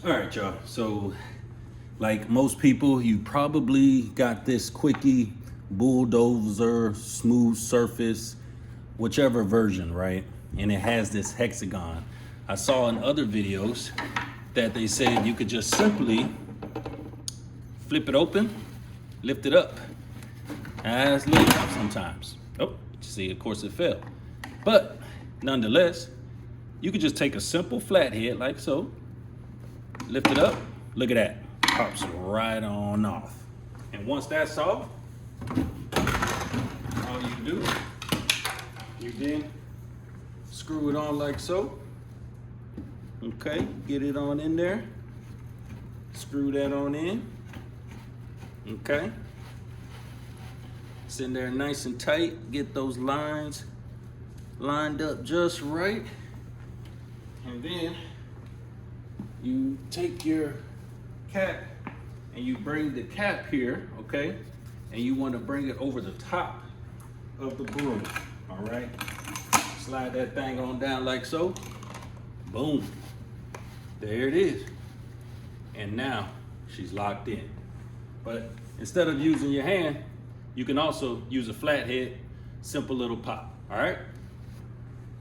All right, y'all. So, like most people, you probably got this Quickie Bulldozer smooth surface, whichever version, right? And it has this hexagon. I saw in other videos that they said you could just simply flip it open, lift it up. As a little tough sometimes. Oh, see, of course it fell. But nonetheless, you could just take a simple flathead like so, lift it up, look at that, pops right on off. And once that's off, all you can do, you then screw it on like so. Okay, get it on in there, screw that on in, okay. It's in there nice and tight, get those lines lined up just right. And then you take your cap and you bring the cap here, okay? And you want to bring it over the top of the broom, all right? Slide that thing on down like so. Boom. There it is. And now she's locked in. But instead of using your hand, you can also use a flathead, simple little pop, all right?